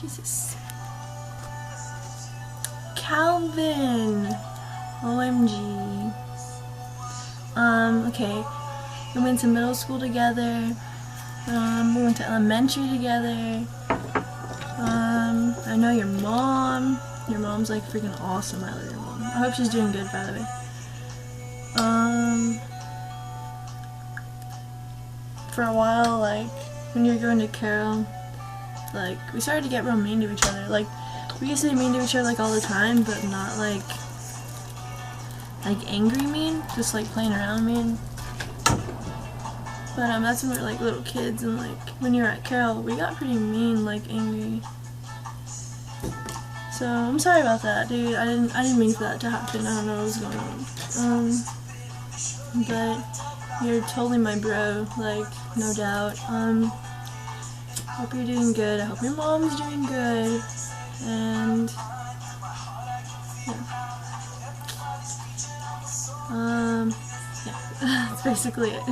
Jesus. Calvin! OMG. Okay. We went to middle school together. We went to elementary together. I know your mom. Your mom's like freaking awesome. I love your mom. I hope she's doing good, by the way. For a while, like, when you were going to Carol, like, we started to get real mean to each other. Like, we used to be mean to each other, like, all the time, but not, like angry mean, just, like, playing around mean. But, that's when we were, like, little kids, and, like, when you were at Carol, we got pretty mean, like, angry. So, I'm sorry about that, dude. I didn't mean for that to happen. I don't know what was going on. But you're totally my bro, like, no doubt. Hope you're doing good. I hope your mom's doing good. And yeah. Yeah, that's basically it.